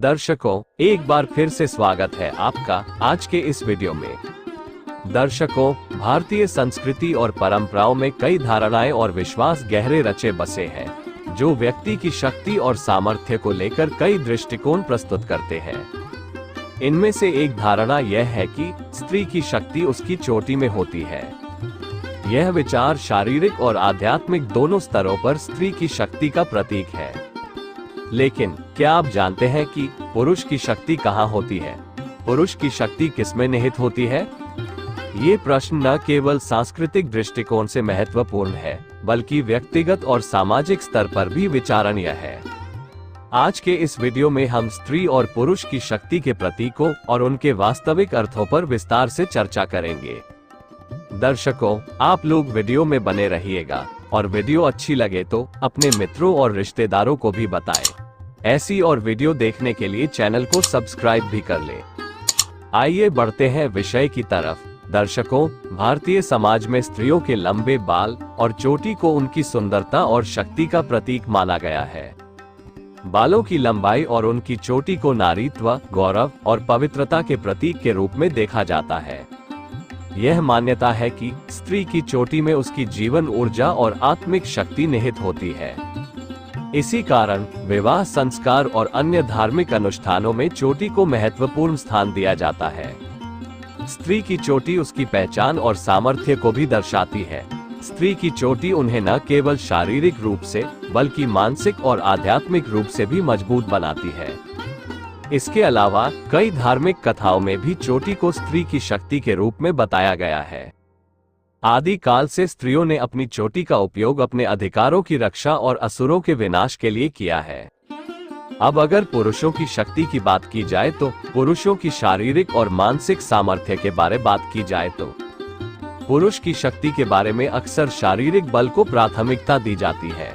दर्शकों, एक बार फिर से स्वागत है आपका आज के इस वीडियो में। दर्शकों, भारतीय संस्कृति और परंपराओं में कई धारणाएं और विश्वास गहरे रचे बसे हैं, जो व्यक्ति की शक्ति और सामर्थ्य को लेकर कई दृष्टिकोण प्रस्तुत करते हैं। इनमें से एक धारणा यह है कि स्त्री की शक्ति उसकी चोटी में होती है। यह विचार शारीरिक और आध्यात्मिक दोनों स्तरों पर स्त्री की शक्ति का प्रतीक है। लेकिन क्या आप जानते हैं कि पुरुष की शक्ति कहाँ होती है? पुरुष की शक्ति किसमें निहित होती है? ये प्रश्न न केवल सांस्कृतिक दृष्टिकोण से महत्वपूर्ण है, बल्कि व्यक्तिगत और सामाजिक स्तर पर भी विचारणीय है। आज के इस वीडियो में हम स्त्री और पुरुष की शक्ति के प्रतीकों और उनके वास्तविक अर्थों पर विस्तार से चर्चा करेंगे। दर्शकों, आप लोग वीडियो में बने रहिएगा और वीडियो अच्छी लगे तो अपने मित्रों और रिश्तेदारों को भी बताएं। ऐसी और वीडियो देखने के लिए चैनल को सब्सक्राइब भी कर लें। आइए बढ़ते हैं विषय की तरफ। दर्शकों, भारतीय समाज में स्त्रियों के लंबे बाल और चोटी को उनकी सुंदरता और शक्ति का प्रतीक माना गया है। बालों की लंबाई और उनकी चोटी को नारीत्व, गौरव और पवित्रता के प्रतीक के रूप में देखा जाता है। यह मान्यता है कि स्त्री की चोटी में उसकी जीवन ऊर्जा और आत्मिक शक्ति निहित होती है। इसी कारण विवाह संस्कार और अन्य धार्मिक अनुष्ठानों में चोटी को महत्वपूर्ण स्थान दिया जाता है। स्त्री की चोटी उसकी पहचान और सामर्थ्य को भी दर्शाती है। स्त्री की चोटी उन्हें न केवल शारीरिक रूप से बल्कि मानसिक और आध्यात्मिक रूप से भी मजबूत बनाती है। इसके अलावा कई धार्मिक कथाओं में भी चोटी को स्त्री की शक्ति के रूप में बताया गया है। आदि काल से स्त्रियों ने अपनी चोटी का उपयोग अपने अधिकारों की रक्षा और असुरों के विनाश के लिए किया है। अब अगर पुरुषों की शक्ति की बात की जाए तो पुरुषों की शारीरिक और मानसिक सामर्थ्य के बारे बात की जाए तो पुरुष की शक्ति के बारे में अक्सर शारीरिक बल को प्राथमिकता दी जाती है।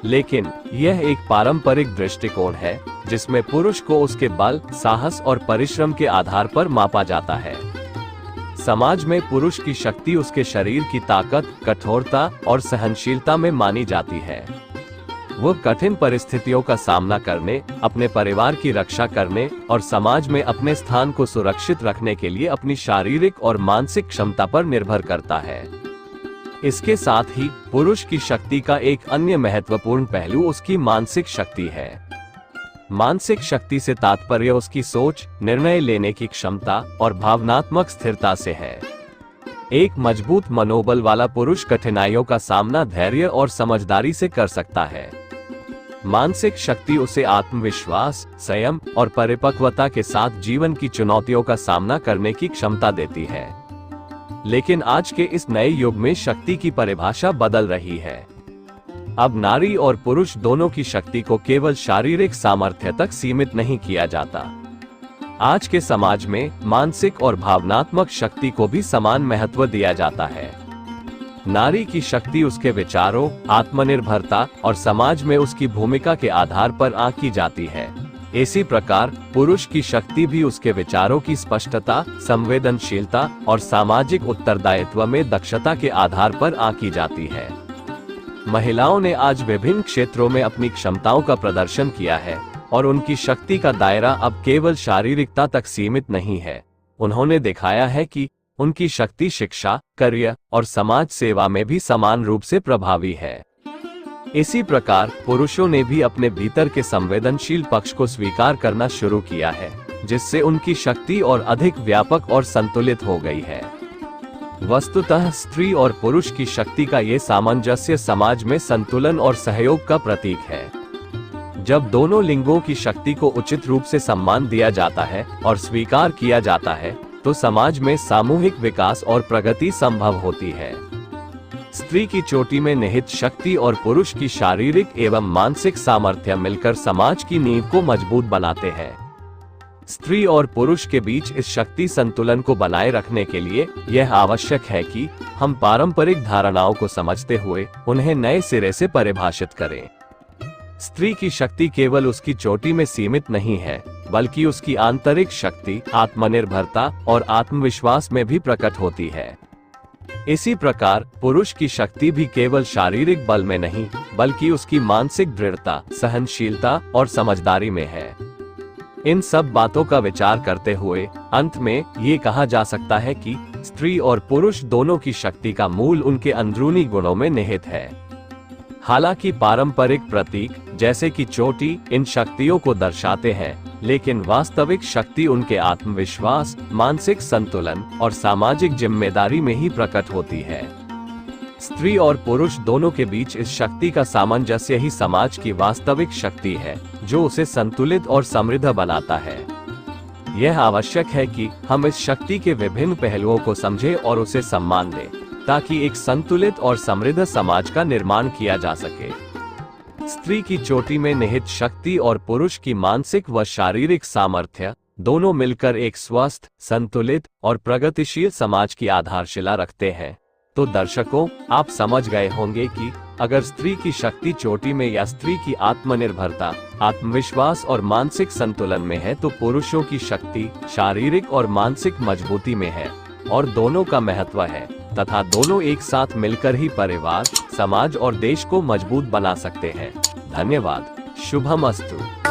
लेकिन यह एक पारंपरिक दृष्टिकोण है जिसमें पुरुष को उसके बल, साहस और परिश्रम के आधार पर मापा जाता है। समाज में पुरुष की शक्ति उसके शरीर की ताकत, कठोरता और सहनशीलता में मानी जाती है। वह कठिन परिस्थितियों का सामना करने, अपने परिवार की रक्षा करने और समाज में अपने स्थान को सुरक्षित रखने के लिए अपनी शारीरिक और मानसिक क्षमता पर निर्भर करता है। इसके साथ ही पुरुष की शक्ति का एक अन्य महत्वपूर्ण पहलू उसकी मानसिक शक्ति है। मानसिक शक्ति से तात्पर्य उसकी सोच, निर्णय लेने की क्षमता और भावनात्मक स्थिरता से है। एक मजबूत मनोबल वाला पुरुष कठिनाइयों का सामना धैर्य और समझदारी से कर सकता है। मानसिक शक्ति उसे आत्मविश्वास, संयम और परिपक्वता के साथ जीवन की चुनौतियों का सामना करने की क्षमता देती है। लेकिन आज के इस नए युग में शक्ति की परिभाषा बदल रही है। अब नारी और पुरुष दोनों की शक्ति को केवल शारीरिक सामर्थ्य तक सीमित नहीं किया जाता। आज के समाज में मानसिक और भावनात्मक शक्ति को भी समान महत्व दिया जाता है। नारी की शक्ति उसके विचारों, आत्मनिर्भरता और समाज में उसकी भूमिका के आधार पर आंकी जाती है। इसी प्रकार पुरुष की शक्ति भी उसके विचारों की स्पष्टता, संवेदनशीलता और सामाजिक उत्तरदायित्व में दक्षता के आधार पर आंकी जाती है। महिलाओं ने आज विभिन्न क्षेत्रों में अपनी क्षमताओं का प्रदर्शन किया है और उनकी शक्ति का दायरा अब केवल शारीरिकता तक सीमित नहीं है। उन्होंने दिखाया है कि उनकी शक्ति शिक्षा, करियर और समाज सेवा में भी समान रूप से प्रभावी है। इसी प्रकार पुरुषों ने भी अपने भीतर के संवेदनशील पक्ष को स्वीकार करना शुरू किया है, जिससे उनकी शक्ति और अधिक व्यापक और संतुलित हो गई है। वस्तुतः स्त्री और पुरुष की शक्ति का ये सामंजस्य समाज में संतुलन और सहयोग का प्रतीक है। जब दोनों लिंगों की शक्ति को उचित रूप से सम्मान दिया जाता है और स्वीकार किया जाता है, तो समाज में सामूहिक विकास और प्रगति संभव होती है। स्त्री की चोटी में निहित शक्ति और पुरुष की शारीरिक एवं मानसिक सामर्थ्य मिलकर समाज की नींव को मजबूत बनाते हैं। स्त्री और पुरुष के बीच इस शक्ति संतुलन को बनाए रखने के लिए यह आवश्यक है कि हम पारंपरिक धारणाओं को समझते हुए उन्हें नए सिरे से परिभाषित करें। स्त्री की शक्ति केवल उसकी चोटी में सीमित नहीं है, बल्कि उसकी आंतरिक शक्ति, आत्मनिर्भरता और आत्मविश्वास में भी प्रकट होती है। इसी प्रकार पुरुष की शक्ति भी केवल शारीरिक बल में नहीं, बल्कि उसकी मानसिक दृढ़ता, सहनशीलता और समझदारी में है। इन सब बातों का विचार करते हुए अंत में ये कहा जा सकता है कि स्त्री और पुरुष दोनों की शक्ति का मूल उनके अंदरूनी गुणों में निहित है। हालांकि पारंपरिक प्रतीक जैसे कि चोटी इन शक्तियों को दर्शाते हैं, लेकिन वास्तविक शक्ति उनके आत्मविश्वास, मानसिक संतुलन और सामाजिक जिम्मेदारी में ही प्रकट होती है। स्त्री और पुरुष दोनों के बीच इस शक्ति का सामंजस्य ही समाज की वास्तविक शक्ति है, जो उसे संतुलित और समृद्ध बनाता है। यह आवश्यक है कि हम इस शक्ति के विभिन्न पहलुओं को समझें और उसे सम्मान दें, ताकि एक संतुलित और समृद्ध समाज का निर्माण किया जा सके। स्त्री की चोटी में निहित शक्ति और पुरुष की मानसिक व शारीरिक सामर्थ्य दोनों मिलकर एक स्वस्थ, संतुलित और प्रगतिशील समाज की आधारशिला रखते हैं। तो दर्शकों, आप समझ गए होंगे कि अगर स्त्री की शक्ति चोटी में या स्त्री की आत्मनिर्भरता, आत्मविश्वास और मानसिक संतुलन में है, तो पुरुषों की शक्ति शारीरिक और मानसिक मजबूती में है और दोनों का महत्व है, तथा दोनों एक साथ मिलकर ही परिवार, समाज और देश को मजबूत बना सकते हैं। धन्यवाद। शुभमस्तु।